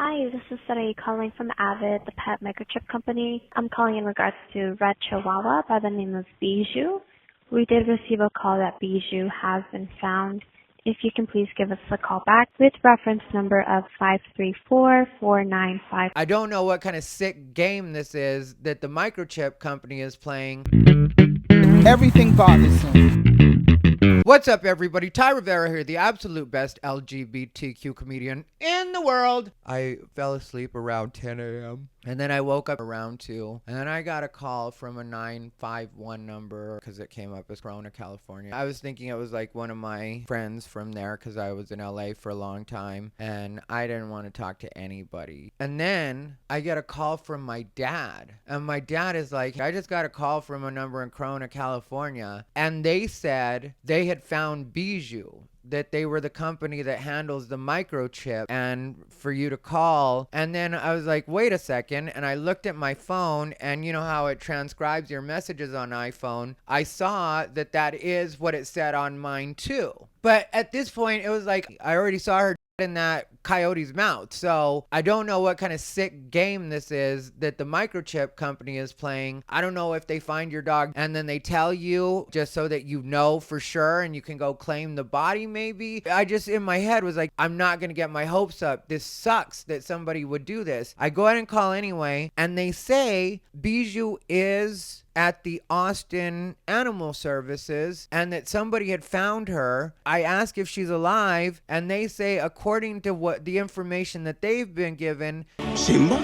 Hi, this is Sarai calling from Avid, the pet microchip company. I'm calling in regards to red Chihuahua by the name of Bijou. We did receive a call that Bijou has been found. If you can please give us a call back with reference number of 534-495. I don't know what kind of sick game this is that the microchip company is playing. Everything bothersome. What's up, everybody? Ty Rivera here, the absolute best LGBTQ comedian in the world. I fell asleep around 10 a.m. and then I woke up around 2. And then I got a call from a 951 number because it came up as Corona, California. I was thinking it was like one of my friends from there because I was in LA for a long time and I didn't want to talk to anybody. And then I get a call from my dad. And my dad is like, I just got a call from a number in Corona, California. And they said they had found Bijou, that they were the company that handles the microchip and for you to call. And then I was like, wait a second. And I looked at my phone, and you know how it transcribes your messages on iPhone. I saw that that is what it said on mine too. But at this point, it was like I already saw her in that Coyote's mouth. So I don't know what kind of sick game this is that the microchip company is playing. I don't know if they find your dog and then they tell you just so that you know for sure and you can go claim the body maybe. I just in my head was like, I'm not going to get my hopes up. This sucks that somebody would do this. I go ahead and call anyway, and they say Bijou is at the Austin Animal Services and that somebody had found her. I ask if she's alive, and they say according to what the information that they've been given, Simba?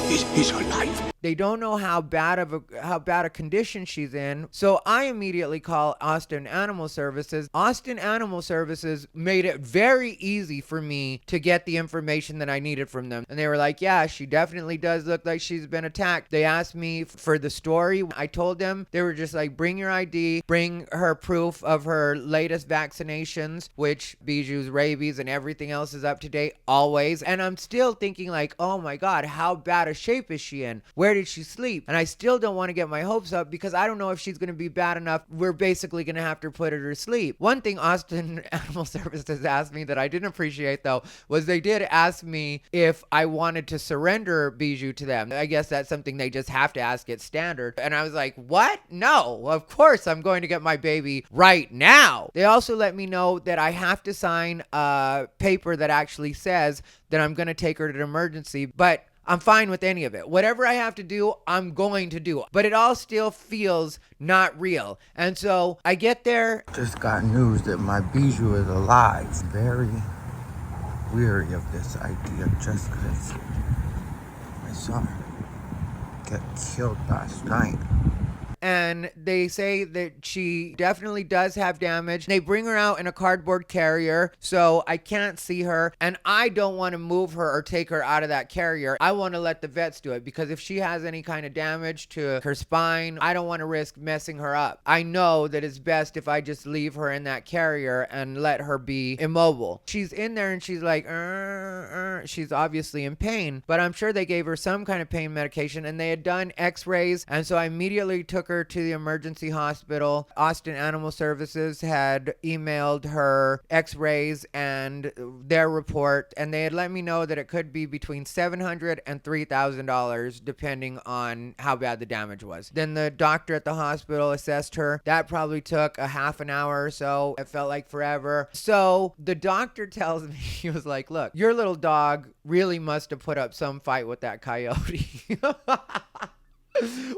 He's alive. They don't know how bad a condition she's in. So I immediately call Austin Animal Services. Austin Animal Services made it very easy for me to get the information that I needed from them. And they were like, yeah, she definitely does look like she's been attacked. They asked me for the story. I told them. They were just like, bring your ID, bring her proof of her latest vaccinations, which Bijou's rabies and everything else is up to date always. And I'm still thinking like, oh my God, how bad a shape is she in? Where did she sleep? And I still don't want to get my hopes up because I don't know if she's going to be bad enough. We're basically going to have to put her to sleep. One thing Austin Animal Services asked me that I didn't appreciate though was they did ask me if I wanted to surrender Bijou to them. I guess that's something they just have to ask. It's standard. And I was like, what? No, of course I'm going to get my baby right now. They also let me know that I have to sign a paper that actually says that I'm going to take her to the emergency, but I'm fine with any of it. Whatever I have to do, I'm going to do. But it all still feels not real. And so I get there. Just got news that my Bijou is alive. Very weary of this idea just because I saw her get killed last night. And they say that she definitely does have damage. They bring her out in a cardboard carrier, so I can't see her. And I don't want to move her or take her out of that carrier. I want to let the vets do it because if she has any kind of damage to her spine, I don't want to risk messing her up. I know that it's best if I just leave her in that carrier and let her be immobile. She's in there and she's like, she's obviously in pain, but I'm sure they gave her some kind of pain medication and they had done x-rays. And so I immediately took her to the emergency hospital. Austin Animal Services had emailed her x-rays and their report, and they had let me know that it could be between $700 and $3,000 depending on how bad the damage was. Then the doctor at the hospital assessed her. That probably took a half an hour or so. It felt like forever. So the doctor tells me, he was like, look, your little dog really must have put up some fight with that coyote.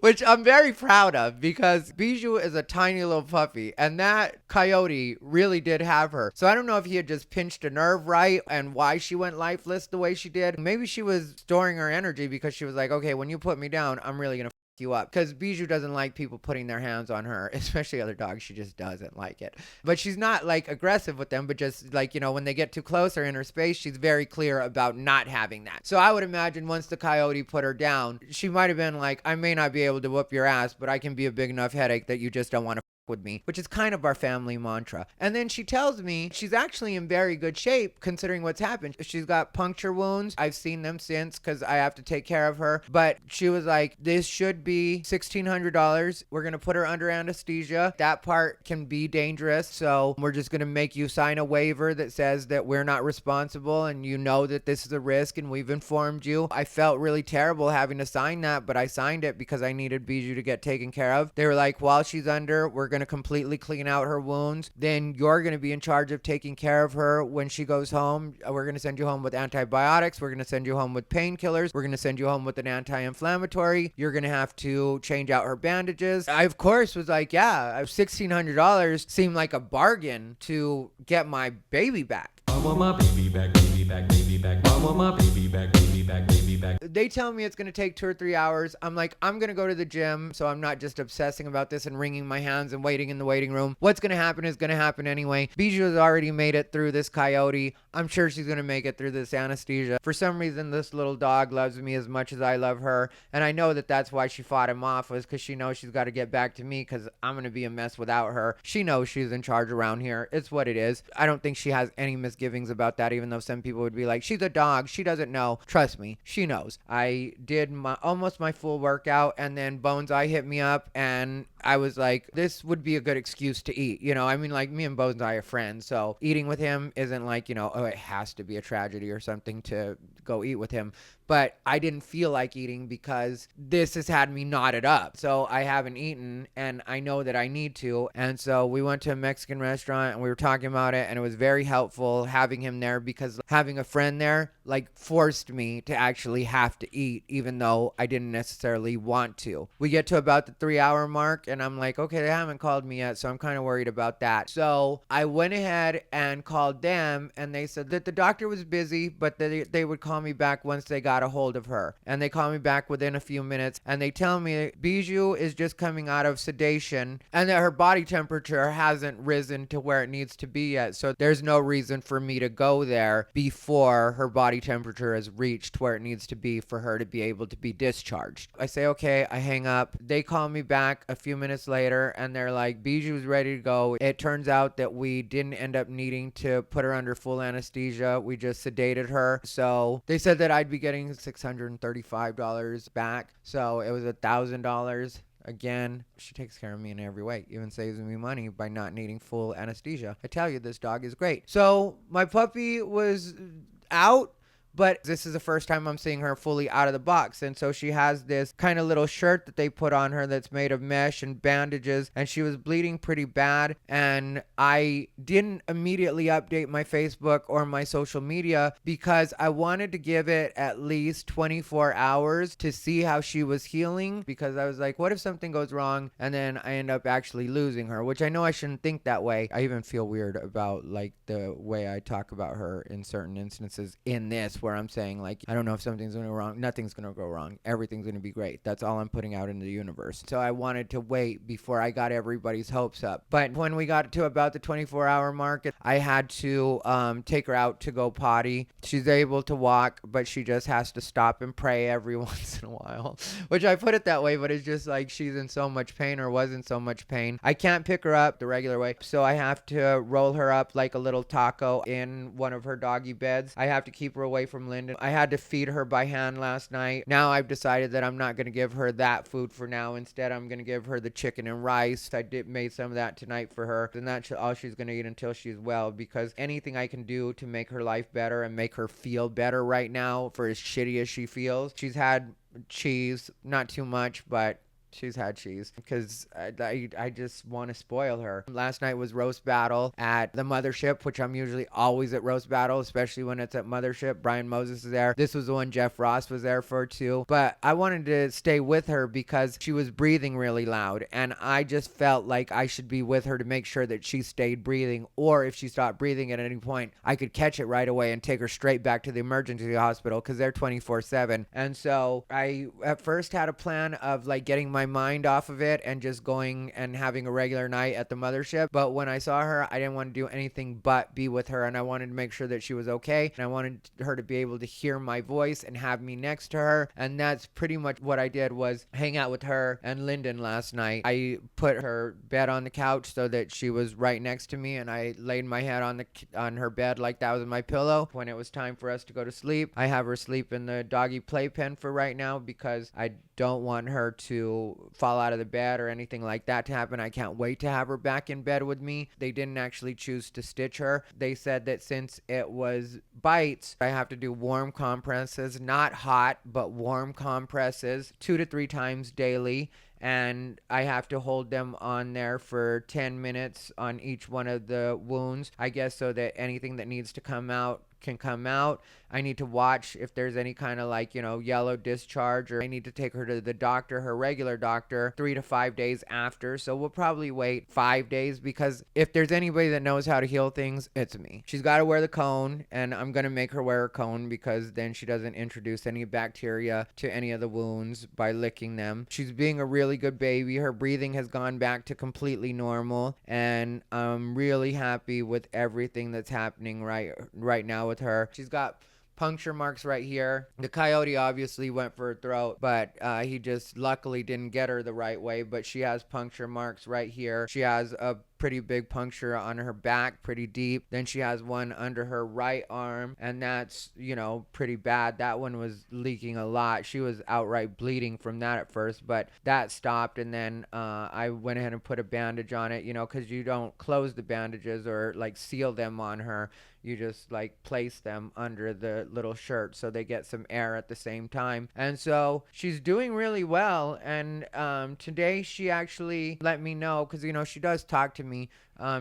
Which I'm very proud of because Bijou is a tiny little puppy and that coyote really did have her. So I don't know if he had just pinched a nerve right and why she went lifeless the way she did. Maybe she was storing her energy because she was like, okay, when you put me down, I'm really going to you up, because Bijou doesn't like people putting their hands on her, especially other dogs. She just doesn't like it. But she's not like aggressive with them, but just like, you know, when they get too close or in her space, she's very clear about not having that. So I would imagine once the coyote put her down, she might have been like, I may not be able to whoop your ass, but I can be a big enough headache that you just don't want to with with me, which is kind of our family mantra. And then she tells me she's actually in very good shape considering what's happened. She's got puncture wounds. I've seen them since because I have to take care of her. But she was like, this should be $1,600. We're going to put her under anesthesia. That part can be dangerous. So we're just going to make you sign a waiver that says that we're not responsible and you know that this is a risk and we've informed you. I felt really terrible having to sign that, but I signed it because I needed Bijou to get taken care of. They were like, while she's under, we're going to completely clean out her wounds. Then you're going to be in charge of taking care of her when she goes home. We're going to send you home with antibiotics. We're going to send you home with painkillers. We're going to send you home with an anti-inflammatory. You're going to have to change out her bandages. I, of course, was like, yeah, $1,600 seemed like a bargain to get my baby back. I want my baby back, baby back, baby back. I want my baby back, baby back, baby back. They tell me it's going to take 2 or 3 hours. I'm like, I'm going to go to the gym so I'm not just obsessing about this and wringing my hands and waiting in the waiting room. What's going to happen is going to happen anyway. Bijou has already made it through this Coyote. I'm sure she's going to make it through this anesthesia. For some reason, this little dog loves me as much as I love her. And I know that that's why she fought him off, was because she knows she's got to get back to me because I'm going to be a mess without her. She knows she's in charge around here. It's what it is. I don't think she has any misgivings about that, even though some people would be like, she's a dog. She doesn't know. Trust me, she knows. I did almost my full workout, and then Bones Eye hit me up, and I was like, this would be a good excuse to eat. You know, I mean, like, me and Bones Eye are friends, so eating with him isn't like, you know, oh, it has to be a tragedy or something to go eat with him. But I didn't feel like eating because this has had me knotted up. So I haven't eaten, and I know that I need to. And so we went to a Mexican restaurant and we were talking about it, and it was very helpful having him there because having a friend there like forced me to actually have to eat, even though I didn't necessarily want to. We get to about the 3-hour mark and I'm like, okay, they haven't called me yet, so I'm kind of worried about that. So I went ahead and called them, and they said that the doctor was busy, but they would call me back once they got a hold of her. And they call me back within a few minutes, and they tell me Bijou is just coming out of sedation and that her body temperature hasn't risen to where it needs to be yet. So there's no reason for me to go there before her body temperature has reached where it needs to be for her to be able to be discharged. I say, okay, I hang up. They call me back a few minutes later and they're like, Bijou's ready to go. It turns out that we didn't end up needing to put her under full anesthesia. We just sedated her. So they said that I'd be getting $635 back. So it was $1,000. Again, she takes care of me in every way, even saves me money by not needing full anesthesia. I tell you, this dog is great. So my puppy was out, but this is the first time I'm seeing her fully out of the box. And so she has this kind of little shirt that they put on her that's made of mesh and bandages, and she was bleeding pretty bad. And I didn't immediately update my Facebook or my social media because I wanted to give it at least 24 hours to see how she was healing, because I was like, what if something goes wrong and then I end up actually losing her, which I know I shouldn't think that way. I even feel weird about like the way I talk about her in certain instances in this, where I'm saying like, I don't know if something's going to go wrong. Nothing's going to go wrong. Everything's going to be great. That's all I'm putting out into the universe. So I wanted to wait before I got everybody's hopes up. But when we got to about the 24-hour mark, I had to take her out to go potty. She's able to walk, but she just has to stop and pray every once in a while, which I put it that way, but it's just like she's in so much pain, or was in so much pain. I can't pick her up the regular way, so I have to roll her up like a little taco in one of her doggy beds. I have to keep her away from Lyndon. I had to feed her by hand last night. Now I've decided that I'm not going to give her that food for now. Instead, I'm going to give her the chicken and rice. I made some of that tonight for her, and that's all she's going to eat until she's well, because anything I can do to make her life better and make her feel better right now, for as shitty as she feels. She's had cheese, not too much, but she's had cheese because I just want to spoil her. Last night was roast battle at the Mothership, which I'm usually always at roast battle, especially when it's at Mothership. Brian Moses is there. This was the one Jeff Ross was there for too. But I wanted to stay with her because she was breathing really loud, and I just felt like I should be with her to make sure that she stayed breathing, or if she stopped breathing at any point, I could catch it right away and take her straight back to the emergency hospital because they're 24/7. And so I at first had a plan of like getting my my mind off of it and just going and having a regular night at the mothership. But when I saw her, I didn't want to do anything but be with her, and I wanted to make sure that she was okay, and I wanted her to be able to hear my voice and have me next to her. And that's pretty much what I did, was hang out with her and Lyndon last night. I put her bed on the couch so that she was right next to me, and I laid my head on her bed like that was my pillow. When it was time for us to go to sleep, I have her sleep in the doggy playpen for right now because I don't want her to fall out of the bed or anything like that to happen. I can't wait to have her back in bed with me. They didn't actually choose to stitch her. They said that since it was bites, I have to do warm compresses, not hot, but warm compresses 2 to 3 times daily. And I have to hold them on there for 10 minutes on each one of the wounds, I guess, so that anything that needs to come out can come out. I need to watch if there's any kind of like, yellow discharge, or I need to take her to the doctor, her regular doctor, 3 to 5 days after. So we'll probably wait 5 days, because if there's anybody that knows how to heal things, it's me. She's got to wear the cone, and I'm going to make her wear a cone because then she doesn't introduce any bacteria to any of the wounds by licking them. She's being a really good baby. Her breathing has gone back to completely normal, and I'm really happy with everything that's happening right now with her. She's got puncture marks right here. The Coyote obviously went for her throat, but he just luckily didn't get her the right way. But she has puncture marks right here. She has a pretty big puncture on her back, pretty deep. Then she has one under her right arm, and that's, pretty bad. That one was leaking a lot. She was outright bleeding from that at first, but that stopped. And then I went ahead and put a bandage on it, because you don't close the bandages or like seal them on her. You just like place them under the little shirt so they get some air at the same time. And so she's doing really well. And today she actually let me know, because she does talk to me.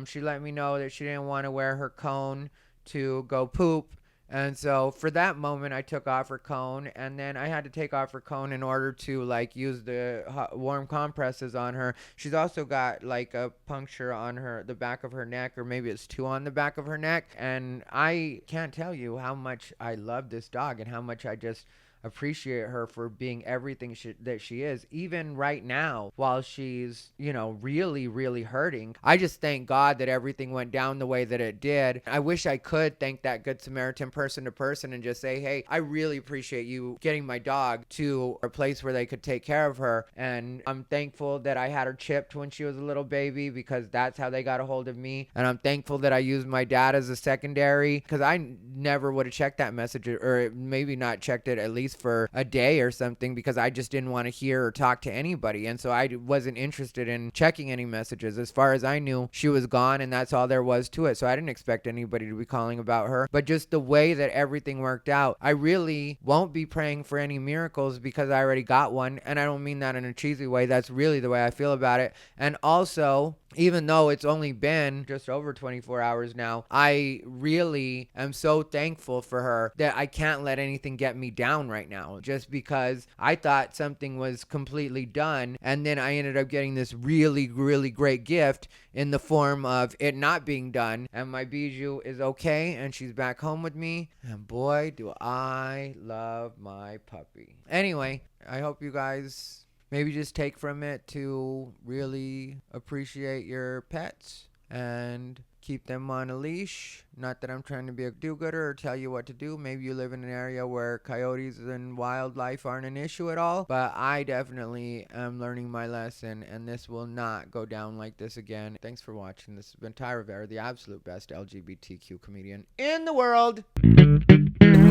She let me know that she didn't want to wear her cone to go poop. And so for that moment, I took off her cone, and then I had to take off her cone in order to like use the warm compresses on her. She's also got like a puncture on the back of her neck, or maybe it's 2 on the back of her neck. And I can't tell you how much I love this dog and how much I just appreciate her for being everything that she is, even right now while she's, really, really hurting. I just thank God that everything went down the way that it did. I wish I could thank that Good Samaritan person to person and just say, hey, I really appreciate you getting my dog to a place where they could take care of her. And I'm thankful that I had her chipped when she was a little baby, because that's how they got a hold of me. And I'm thankful that I used my dad as a secondary, because I never would have checked that message, or maybe not checked it at least for a day or something, because I just didn't want to hear or talk to anybody. And so I wasn't interested in checking any messages. As far as I knew, she was gone, and that's all there was to it. So I didn't expect anybody to be calling about her. But just the way that everything worked out, I really won't be praying for any miracles, because I already got one. And I don't mean that in a cheesy way. That's really the way I feel about it. And also, even though it's only been just over 24 hours now, I really am so thankful for her that I can't let anything get me down right now, just because I thought something was completely done, and then I ended up getting this really, really great gift in the form of it not being done. And my Bijou is okay, and she's back home with me, and boy, do I love my puppy. Anyway, I hope you guys maybe just take from it to really appreciate your pets and keep them on a leash. Not that I'm trying to be a do-gooder or tell you what to do. Maybe you live in an area where coyotes and wildlife aren't an issue at all. But I definitely am learning my lesson, and this will not go down like this again. Thanks for watching. This has been Ty Rivera, the absolute best LGBTQ comedian in the world.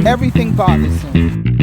Everything bothersome.